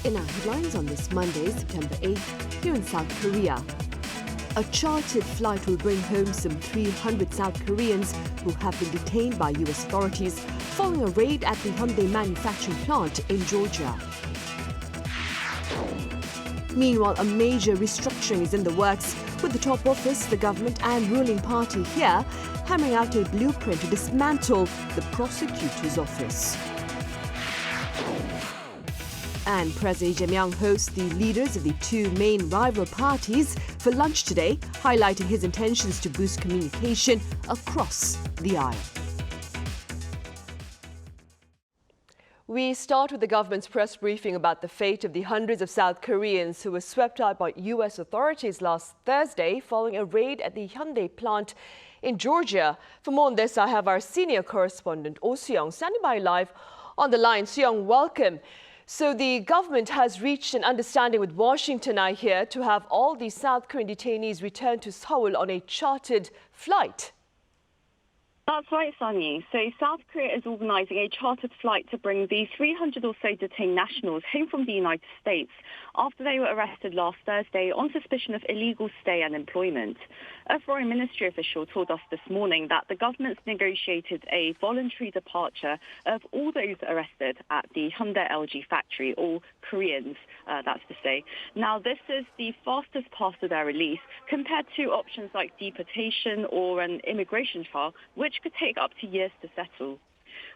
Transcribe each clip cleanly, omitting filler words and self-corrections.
In our headlines on this Monday, September 8th, here in South Korea. A chartered flight will bring home some 300 South Koreans who have been detained by U.S. authorities following a raid at the Hyundai manufacturing plant in Georgia. Meanwhile, a major restructuring is in the works, with the top office, the government and ruling party here hammering out a blueprint to dismantle the prosecutor's office. And President Lee Jae-myung hosts the leaders of the two main rival parties for lunch today, highlighting his intentions to boost communication across the aisle. We start with the government's press briefing about the fate of the hundreds of South Koreans who were swept out by U.S. authorities last Thursday following a raid at the Hyundai plant in Georgia. For more on this, I have our senior correspondent, Oh Soo-young, standing by live on the line. Soo-young, welcome. So the government has reached an understanding with Washington, I hear, to have all the South Korean detainees return to Seoul on a chartered flight. That's right, Sunny. So South Korea is organising a chartered flight to bring the 300 or so detained nationals home from the United States after they were arrested last Thursday on suspicion of illegal stay and employment. A foreign ministry official told us this morning that the government's negotiated a voluntary departure of all those arrested at the Hyundai LG factory, all Koreans, that's to say. Now, this is the fastest path to their release compared to options like deportation or an immigration trial, which could take up to years to settle.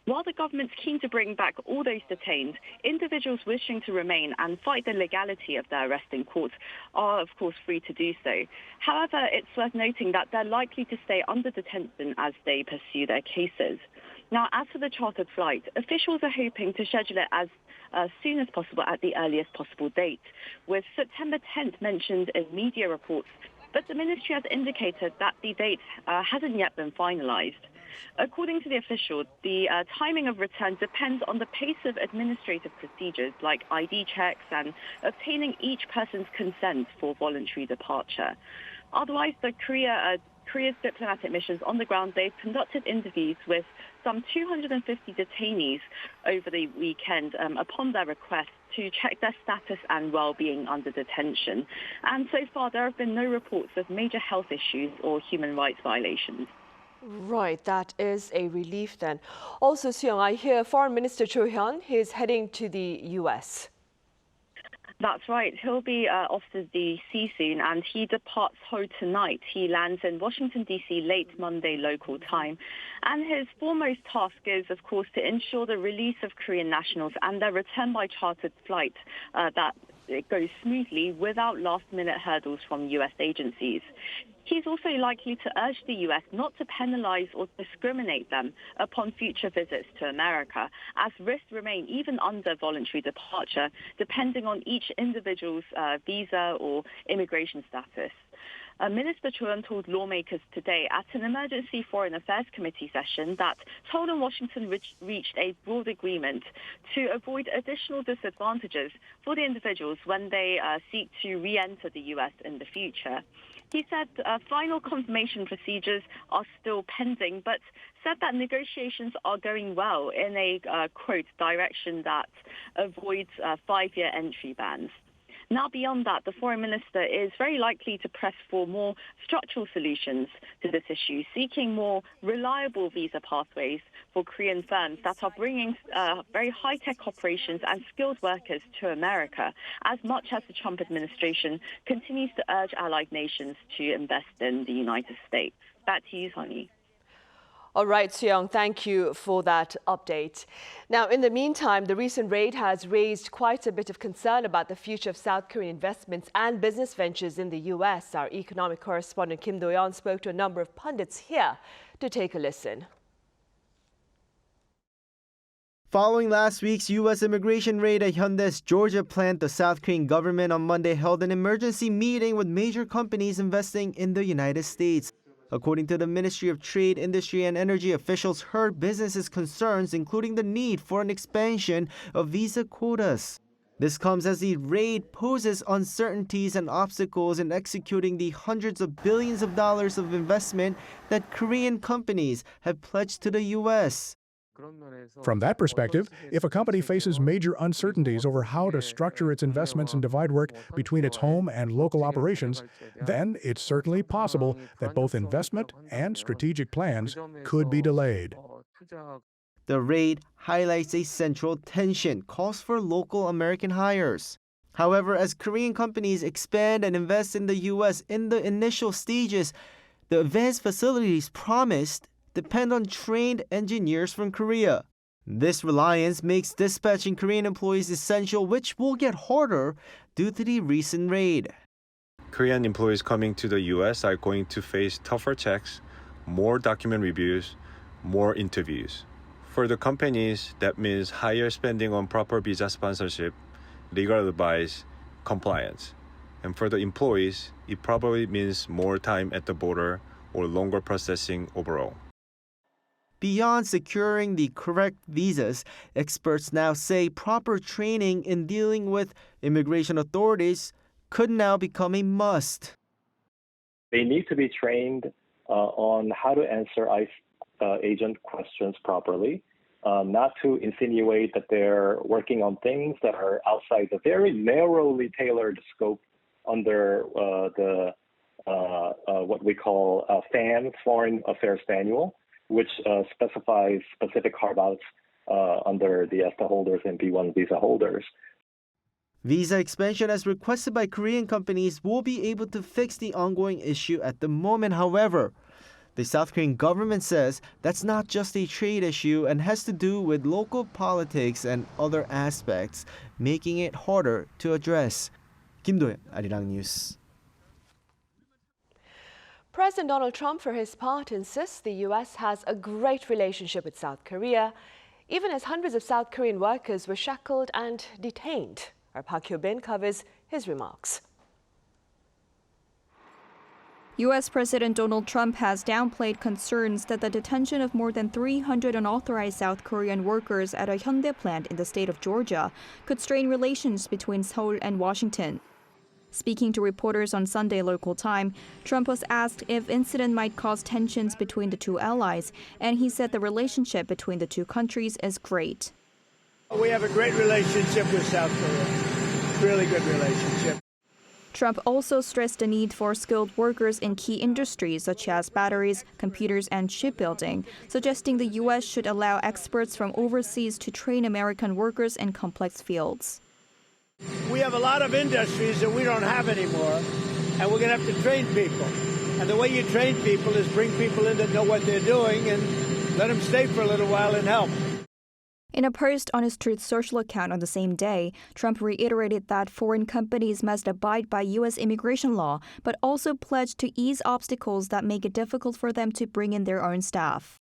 While the government's keen to bring back all those detained, individuals wishing to remain and fight the legality of their arrest in court are, of course, free to do so. However, it's worth noting that they're likely to stay under detention as they pursue their cases. Now, as for the chartered flight, officials are hoping to schedule it as soon as possible at the earliest possible date, with September 10th mentioned in media reports. But the ministry has indicated that the date hasn't yet been finalized. According to the official, the timing of return depends on the pace of administrative procedures like ID checks and obtaining each person's consent for voluntary departure. Otherwise, Korea's diplomatic missions on the ground, they've conducted interviews with some 250 detainees over the weekend upon their request to check their status and well-being under detention. And so far, there have been no reports of major health issues or human rights violations. Right, that is a relief then. Also, Soo-young, I hear Foreign Minister Cho Hyun is heading to the U.S. That's right. He'll be off to D.C. soon, and he departs Seoul tonight. He lands in Washington, D.C. late Monday local time. And his foremost task is, of course, to ensure the release of Korean nationals and their return by chartered flight that it goes smoothly without last-minute hurdles from U.S. agencies. He's also likely to urge the U.S. not to penalize or discriminate them upon future visits to America, as risks remain even under voluntary departure, depending on each individual's visa or immigration status. Minister Cho told lawmakers today at an emergency foreign affairs committee session that Seoul and Washington reached a broad agreement to avoid additional disadvantages for the individuals when they seek to re-enter the U.S. in the future. He said final confirmation procedures are still pending, but said that negotiations are going well in a, quote, direction that avoids 5-year entry bans. Now, beyond that, the foreign minister is very likely to press for more structural solutions to this issue, seeking more reliable visa pathways for Korean firms that are bringing very high-tech operations and skilled workers to America, as much as the Trump administration continues to urge allied nations to invest in the United States. Back to you, Honey. All right, Soo-young, thank you for that update. Now, in the meantime, the recent raid has raised quite a bit of concern about the future of South Korean investments and business ventures in the U.S. Our economic correspondent Kim Do-yeon spoke to a number of pundits here to take a listen. Following last week's U.S. immigration raid at Hyundai's Georgia plant, the South Korean government on Monday held an emergency meeting with major companies investing in the United States. According to the Ministry of Trade, Industry and Energy, officials heard businesses' concerns, including the need for an expansion of visa quotas. This comes as the raid poses uncertainties and obstacles in executing the hundreds of billions of dollars of investment that Korean companies have pledged to the U.S. From that perspective, if a company faces major uncertainties over how to structure its investments and divide work between its home and local operations, then it's certainly possible that both investment and strategic plans could be delayed. The raid highlights a central tension, calls for local American hires. However, as Korean companies expand and invest in the U.S. in the initial stages, the advanced facilities promised depend on trained engineers from Korea. This reliance makes dispatching Korean employees essential, which will get harder due to the recent raid. Korean employees coming to the U.S. are going to face tougher checks, more document reviews, more interviews. For the companies, that means higher spending on proper visa sponsorship, legal advice, compliance. And for the employees, it probably means more time at the border or longer processing overall. Beyond securing the correct visas, experts now say proper training in dealing with immigration authorities could now become a must. They need to be trained on how to answer ICE agent questions properly, not to insinuate that they're working on things that are outside the very narrowly tailored scope under what we call FAM, Foreign Affairs Manual, which specifies specific carve-outs under the ESTA holders and B1 visa holders. Visa expansion as requested by Korean companies will be able to fix the ongoing issue at the moment. However, the South Korean government says that's not just a trade issue and has to do with local politics and other aspects, making it harder to address. Kim Do-yeon, Arirang News. President Donald Trump, for his part, insists the U.S. has a great relationship with South Korea, even as hundreds of South Korean workers were shackled and detained. Our Park Hyo-bin covers his remarks. U.S. President Donald Trump has downplayed concerns that the detention of more than 300 unauthorized South Korean workers at a Hyundai plant in the state of Georgia could strain relations between Seoul and Washington. Speaking to reporters on Sunday local time, Trump was asked if incident might cause tensions between the two allies, and he said the relationship between the two countries is great. We have a great relationship with South Korea, really good relationship. Trump also stressed the need for skilled workers in key industries such as batteries, computers, and shipbuilding, suggesting the U.S. should allow experts from overseas to train American workers in complex fields. We have a lot of industries that we don't have anymore, and we're going to have to train people. And the way you train people is bring people in that know what they're doing and let them stay for a little while and help. In a post on his Truth Social account on the same day, Trump reiterated that foreign companies must abide by U.S. immigration law, but also pledged to ease obstacles that make it difficult for them to bring in their own staff.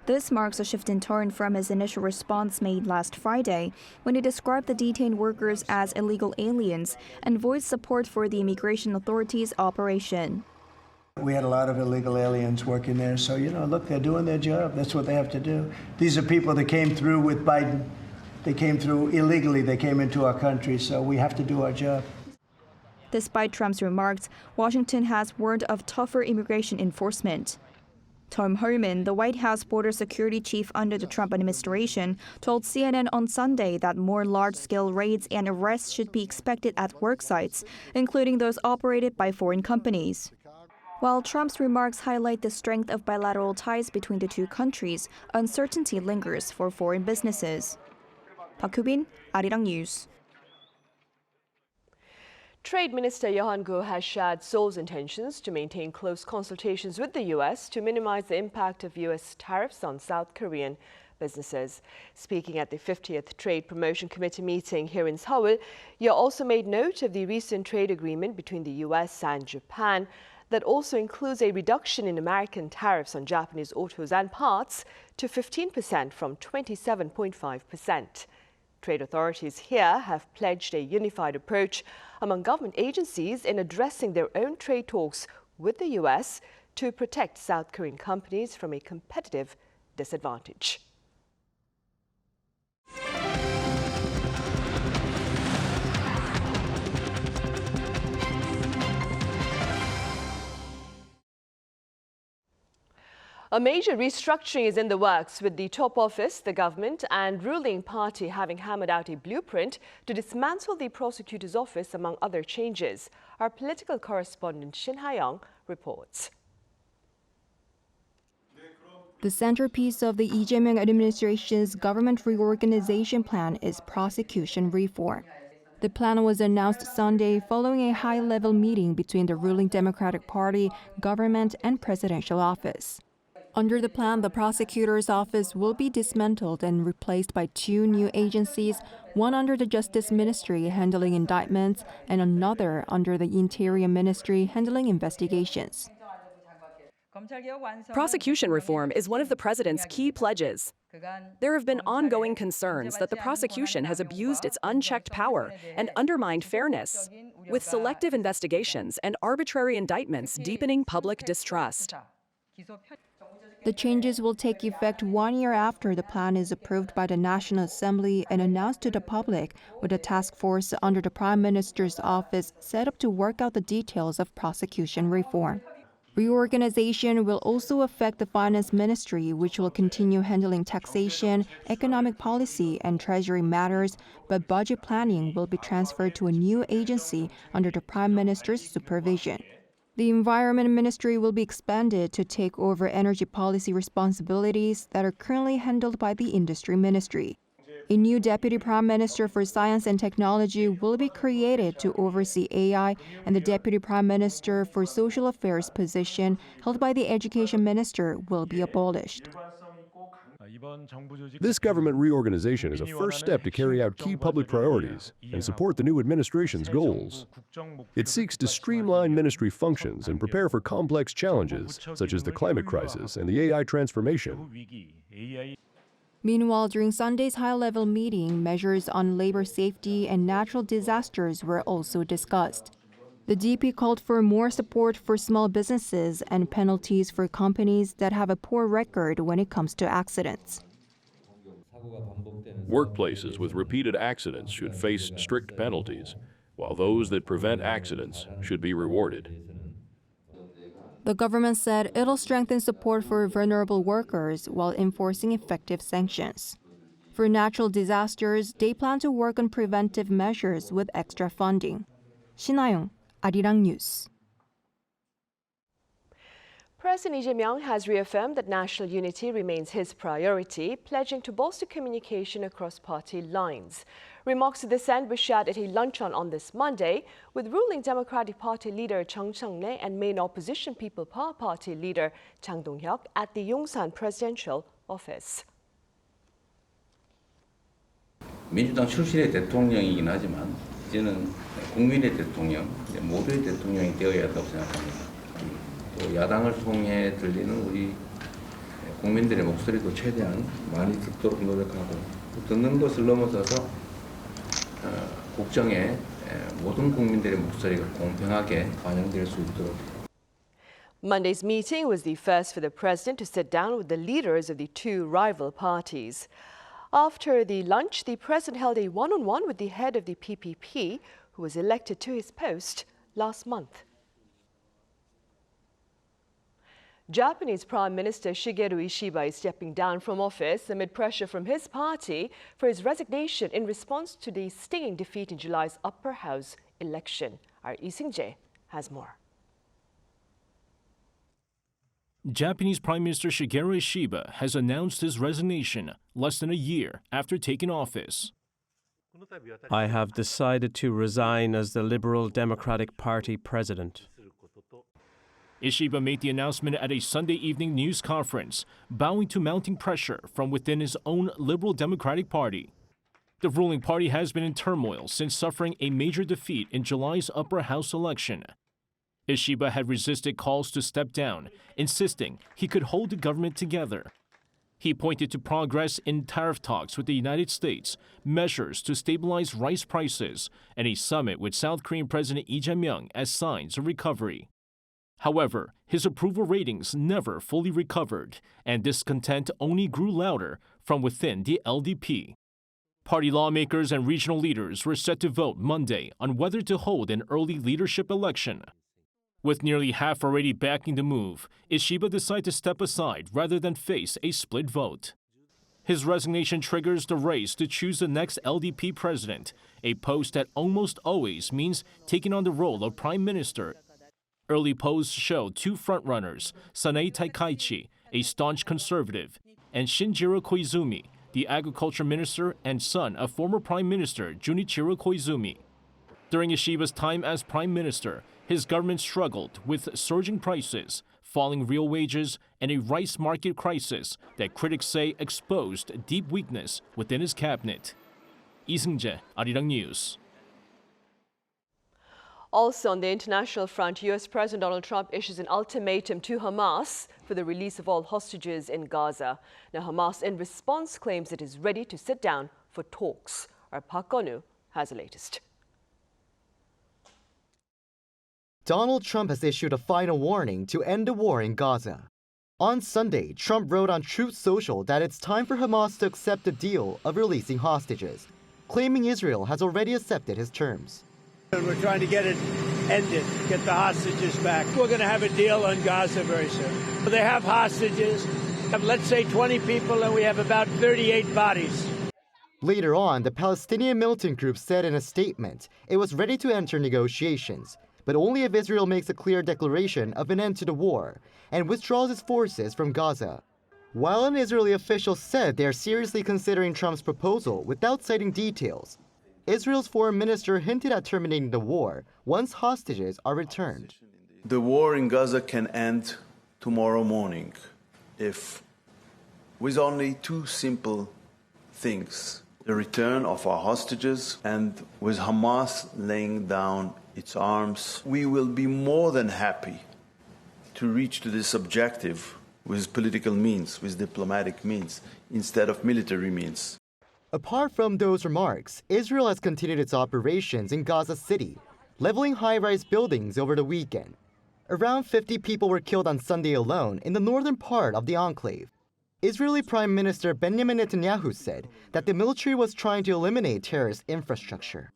This marks a shift in tone from his initial response made last Friday, when he described the detained workers as illegal aliens and voiced support for the immigration authorities' operation. We had a lot of illegal aliens working there, so, look, they're doing their job. That's what they have to do. These are people that came through with Biden. They came through illegally. They came into our country, so we have to do our job. Despite Trump's remarks, Washington has warned of tougher immigration enforcement. Tom Homan, the White House border security chief under the Trump administration, told CNN on Sunday that more large-scale raids and arrests should be expected at work sites, including those operated by foreign companies. While Trump's remarks highlight the strength of bilateral ties between the two countries, uncertainty lingers for foreign businesses. Park Hyo-bin, Arirang News. Trade Minister Yeo has shared Seoul's intentions to maintain close consultations with the U.S. to minimize the impact of U.S. tariffs on South Korean businesses. Speaking at the 50th Trade Promotion Committee meeting here in Seoul, Yeo also made note of the recent trade agreement between the U.S. and Japan that also includes a reduction in American tariffs on Japanese autos and parts to 15% from 27.5%. Trade authorities here have pledged a unified approach among government agencies in addressing their own trade talks with the U.S. to protect South Korean companies from a competitive disadvantage. A major restructuring is in the works, with the top office, the government and ruling party having hammered out a blueprint to dismantle the prosecutor's office, among other changes. Our political correspondent Shin Ha-young reports. The centerpiece of the Lee Jae-myung administration's government reorganization plan is prosecution reform. The plan was announced Sunday following a high-level meeting between the ruling Democratic Party, government, and presidential office. Under the plan, the prosecutor's office will be dismantled and replaced by two new agencies, one under the Justice Ministry handling indictments and another under the Interior Ministry handling investigations. Prosecution reform is one of the president's key pledges. There have been ongoing concerns that the prosecution has abused its unchecked power and undermined fairness, with selective investigations and arbitrary indictments deepening public distrust. The changes will take effect 1 year after the plan is approved by the National Assembly and announced to the public, with a task force under the Prime Minister's office set up to work out the details of prosecution reform. Reorganization will also affect the Finance Ministry, which will continue handling taxation, economic policy, and treasury matters, but budget planning will be transferred to a new agency under the Prime Minister's supervision. The Environment Ministry will be expanded to take over energy policy responsibilities that are currently handled by the Industry Ministry. A new Deputy Prime Minister for Science and Technology will be created to oversee AI, and the Deputy Prime Minister for Social Affairs position held by the Education Minister will be abolished. This government reorganization is a first step to carry out key public priorities and support the new administration's goals. It seeks to streamline ministry functions and prepare for complex challenges such as the climate crisis and the AI transformation. Meanwhile, during Sunday's high-level meeting, measures on labor safety and natural disasters were also discussed. The DP called for more support for small businesses and penalties for companies that have a poor record when it comes to accidents. Workplaces with repeated accidents should face strict penalties, while those that prevent accidents should be rewarded. The government said it'll strengthen support for vulnerable workers while enforcing effective sanctions. For natural disasters, they plan to work on preventive measures with extra funding. Shin Ha-young, Arirang News. President Lee Jae-myung has reaffirmed that national unity remains his priority, pledging to bolster communication across party lines. Remarks to this end were shared at a luncheon on this Monday with ruling Democratic Party leader Chung Chang-nae and main opposition People Power Party leader Chang Dong-hyuk at the Yongsan presidential office. 민주당 출신의 대통령이긴 하지만 이제는 국민의 대통령, 모두의 대통령이 되어야 한다고 생각합니다. 또 야당을 통해 들리는 우리 국민들의 목소리도 최대한 많이 듣도록 노력하고 듣는 것을 넘어서서 국정에 모든 국민들의 목소리가 공평하게 반영될 수 있도록. Monday's meeting was the first for the president to sit down with the leaders of the two rival parties. After the lunch, the president held a one-on-one with the head of the PPP, who was elected to his post last month. Japanese Prime Minister Shigeru Ishiba is stepping down from office amid pressure from his party for his resignation in response to the stinging defeat in July's upper house election. Our Lee Sing-jae has more. Japanese Prime Minister Shigeru Ishiba has announced his resignation less than a year after taking office. I have decided to resign as the Liberal Democratic Party president. Ishiba made the announcement at a Sunday evening news conference, bowing to mounting pressure from within his own Liberal Democratic Party. The ruling party has been in turmoil since suffering a major defeat in July's upper house election. Ishiba had resisted calls to step down, insisting he could hold the government together. He pointed to progress in tariff talks with the United States, measures to stabilize rice prices, and a summit with South Korean President Lee Jae-myung as signs of recovery. However, his approval ratings never fully recovered, and discontent only grew louder from within the LDP. Party lawmakers and regional leaders were set to vote Monday on whether to hold an early leadership election. With nearly half already backing the move, Ishiba decided to step aside rather than face a split vote. His resignation triggers the race to choose the next LDP president, a post that almost always means taking on the role of prime minister. Early polls show two frontrunners, Sanei Taikaichi, a staunch conservative, and Shinjiro Koizumi, the agriculture minister and son of former prime minister Junichiro Koizumi. During Ishiba's time as prime minister, his government struggled with surging prices, falling real wages, and a rice market crisis that critics say exposed deep weakness within his cabinet. Lee Seung-jae, Arirang News. Also on the international front, U.S. President Donald Trump issues an ultimatum to Hamas for the release of all hostages in Gaza. Now, Hamas, in response, claims it is ready to sit down for talks. Our Park Gonu has the latest. Donald Trump has issued a final warning to end the war in Gaza. On Sunday, Trump wrote on Truth Social that it's time for Hamas to accept the deal of releasing hostages, claiming Israel has already accepted his terms. We're trying to get it ended, get the hostages back. We're going to have a deal on Gaza very soon. They have hostages, let's say 20 people, and we have about 38 bodies. Later on, the Palestinian militant group said in a statement it was ready to enter negotiations, but only if Israel makes a clear declaration of an end to the war and withdraws its forces from Gaza. While an Israeli official said they are seriously considering Trump's proposal without citing details, Israel's foreign minister hinted at terminating the war once hostages are returned. The war in Gaza can end tomorrow morning with only two simple things: the return of our hostages, and with Hamas laying down its arms. We will be more than happy to reach to this objective with political means, with diplomatic means, instead of military means. Apart from those remarks, Israel has continued its operations in Gaza City, leveling high-rise buildings over the weekend. Around 50 people were killed on Sunday alone in the northern part of the enclave. Israeli Prime Minister Benjamin Netanyahu said that the military was trying to eliminate terrorist infrastructure.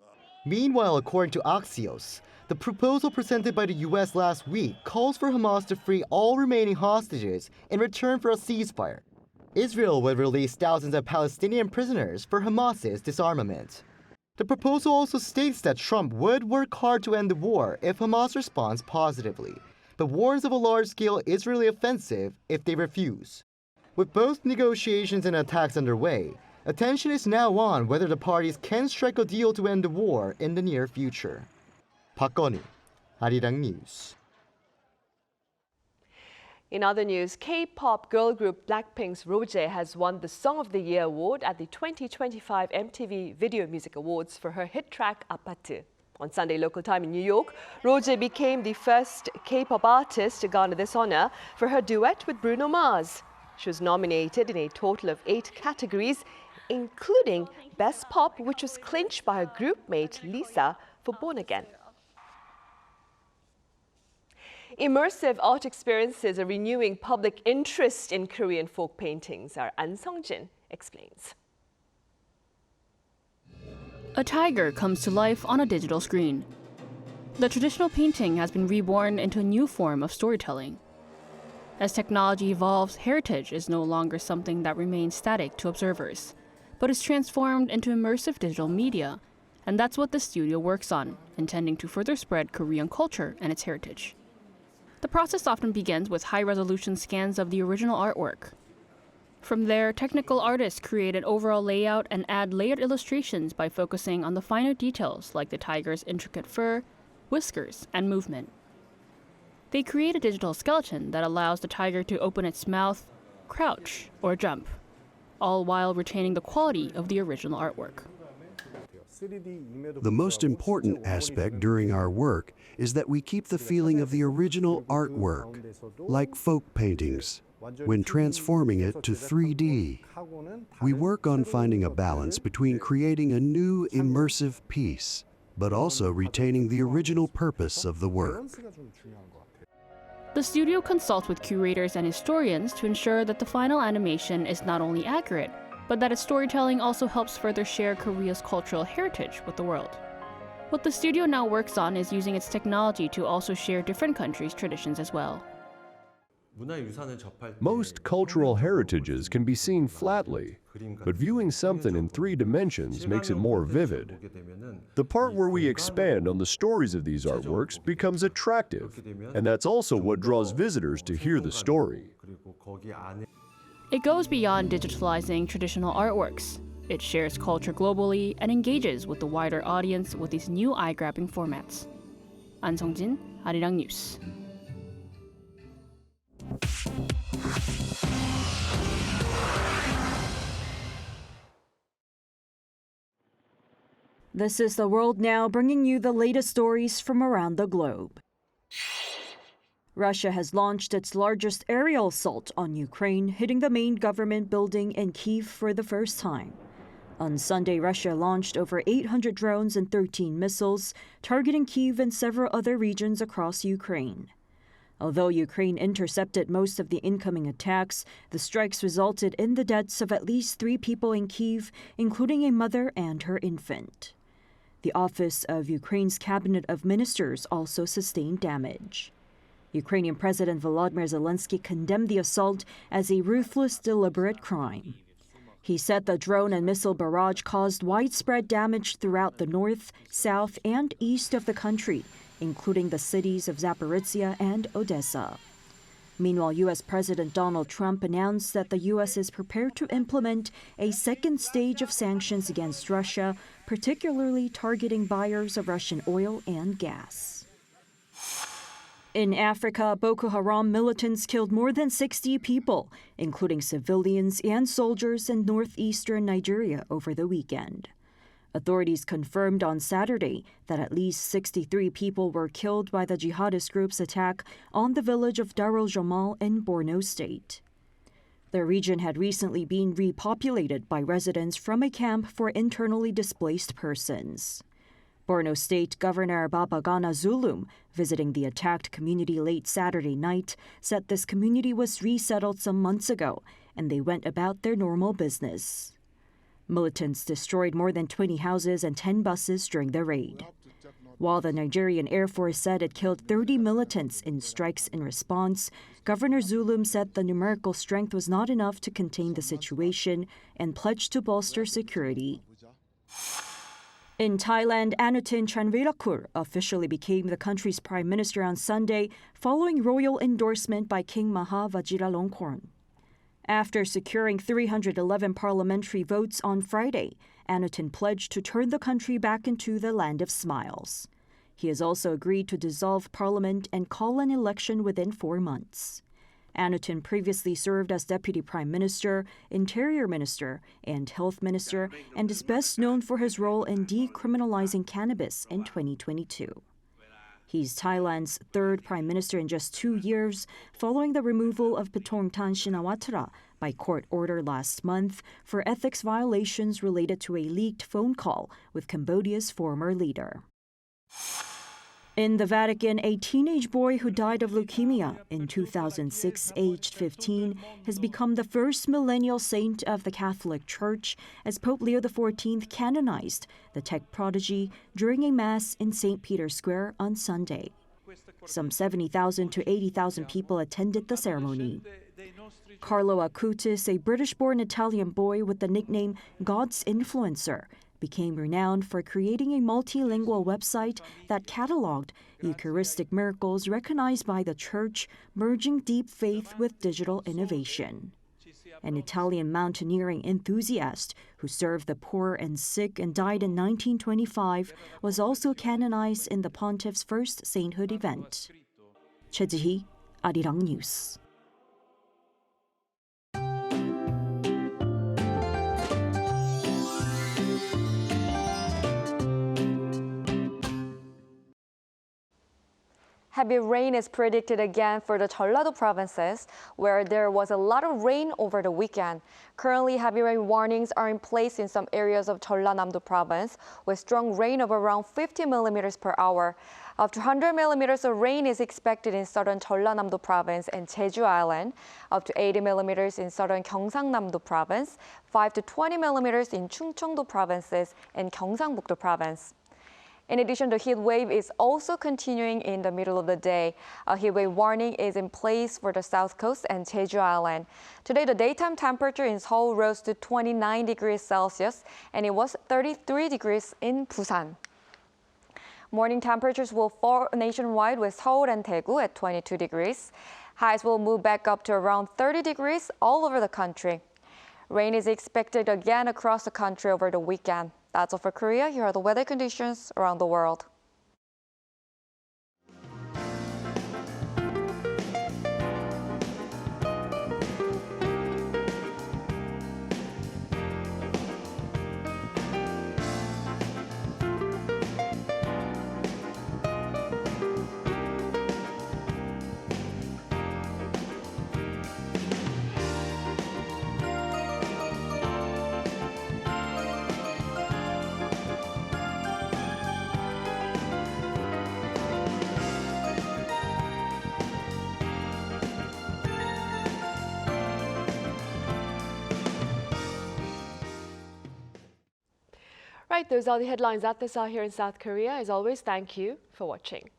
Meanwhile, according to Axios, the proposal presented by the U.S. last week calls for Hamas to free all remaining hostages in return for a ceasefire. Israel would release thousands of Palestinian prisoners for Hamas's disarmament. The proposal also states that Trump would work hard to end the war if Hamas responds positively, but warns of a large-scale Israeli offensive if they refuse. With both negotiations and attacks underway, attention is now on whether the parties can strike a deal to end the war in the near future. Park Gonu, Arirang News. In other news, K-pop girl group BLACKPINK's Rosé has won the Song of the Year award at the 2025 MTV Video Music Awards for her hit track 아파트. On Sunday local time in New York, Rosé became the first K-pop artist to garner this honor for her duet with Bruno Mars. She was nominated in a total of 8 categories, including Best Pop, which was clinched by her group mate Lisa for Born Again. Immersive art experiences are renewing public interest in Korean folk paintings. Our An Sung-jin explains. A tiger comes to life on a digital screen. The traditional painting has been reborn into a new form of storytelling. As technology evolves, heritage is no longer something that remains static to observers, but is transformed into immersive digital media, and that's what the studio works on, intending to further spread Korean culture and its heritage. The process often begins with high-resolution scans of the original artwork. From there, technical artists create an overall layout and add layered illustrations by focusing on the finer details like the tiger's intricate fur, whiskers, and movement. They create a digital skeleton that allows the tiger to open its mouth, crouch, or jump, all while retaining the quality of the original artwork. The most important aspect during our work is that we keep the feeling of the original artwork, like folk paintings, when transforming it to 3D. We work on finding a balance between creating a new immersive piece, but also retaining the original purpose of the work. The studio consults with curators and historians to ensure that the final animation is not only accurate, but that its storytelling also helps further share Korea's cultural heritage with the world. What the studio now works on is using its technology to also share different countries' traditions as well. Most cultural heritages can be seen flatly, but viewing something in 3 dimensions makes it more vivid. The part where we expand on the stories of these artworks becomes attractive, and that's also what draws visitors to hear the story. It goes beyond digitalizing traditional artworks. It shares culture globally and engages with the wider audience with these new eye-grabbing formats. An Sung-jin, Arirang News. This is The World Now, bringing you the latest stories from around the globe. Russia has launched its largest aerial assault on Ukraine, hitting the main government building in Kyiv for the first time. On Sunday, Russia launched over 800 drones and 13 missiles, targeting Kyiv and several other regions across Ukraine. Although Ukraine intercepted most of the incoming attacks, the strikes resulted in the deaths of at least 3 people in Kyiv, including a mother and her infant. The office of Ukraine's Cabinet of Ministers also sustained damage. Ukrainian President Volodymyr Zelenskyy condemned the assault as a ruthless, deliberate crime. He said the drone and missile barrage caused widespread damage throughout the north, south, and east of the country, including the cities of Zaporizhia and Odessa. Meanwhile, U.S. President Donald Trump announced that the U.S. is prepared to implement a second stage of sanctions against Russia, particularly targeting buyers of Russian oil and gas. In Africa, Boko Haram militants killed more than 60 people, including civilians and soldiers in northeastern Nigeria over the weekend. Authorities confirmed on Saturday that at least 63 people were killed by the jihadist group's attack on the village of Darul Jamal in Borno State. The region had recently been repopulated by residents from a camp for internally displaced persons. Borno State Governor Babagana Zulum, visiting the attacked community late Saturday night, said this community was resettled some months ago and they went about their normal business. Militants destroyed more than 20 houses and 10 buses during the raid. While the Nigerian Air Force said it killed 30 militants in strikes in response, Governor Zulum said the numerical strength was not enough to contain the situation and pledged to bolster security. In Thailand, Anutin Chanvirakul officially became the country's prime minister on Sunday, following royal endorsement by King Maha Vajiralongkorn. After securing 311 parliamentary votes on Friday, Anutin pledged to turn the country back into the land of smiles. He has also agreed to dissolve parliament and call an election within 4 months. Anutin previously served as deputy prime minister, interior minister, and health minister, and is best known for his role in decriminalizing cannabis in 2022. He's Thailand's 3rd prime minister in just 2 years, following the removal of Paetongtarn Shinawatra by court order last month for ethics violations related to a leaked phone call with Cambodia's former leader. In the Vatican, a teenage boy who died of leukemia in 2006, aged 15, has become the first millennial saint of the Catholic Church as Pope Leo XIV canonized the tech prodigy during a mass in St. Peter's Square on Sunday. Some 70,000 to 80,000 people attended the ceremony. Carlo Acutis, a British-born Italian boy with the nickname God's Influencer, became renowned for creating a multilingual website that cataloged Eucharistic miracles recognized by the Church, merging deep faith with digital innovation. An Italian mountaineering enthusiast who served the poor and sick and died in 1925 was also canonized in the pontiff's first sainthood event. Choi Ji-hee, Arirang News. Heavy rain is predicted again for the Jeollado provinces, where there was a lot of rain over the weekend. Currently, heavy rain warnings are in place in some areas of Jeollanam-do province, with strong rain of around 50 millimeters per hour. Up to 100 millimeters of rain is expected in southern Jeollanam-do province and Jeju Island, up to 80 millimeters in southern Gyeongsangnam-do province, 5 to 20 millimeters in Chungcheong-do provinces and Gyeongsangbuk-do province. In addition, the heat wave is also continuing in the middle of the day. A heat wave warning is in place for the south coast and Jeju Island. Today, the daytime temperature in Seoul rose to 29 degrees Celsius, and it was 33 degrees in Busan. Morning temperatures will fall nationwide with Seoul and Daegu at 22 degrees. Highs will move back up to around 30 degrees all over the country. Rain is expected again across the country over the weekend. That's all for Korea. Here are the weather conditions around the world. Right, those are the headlines at this hour here in South Korea. As always, thank you for watching.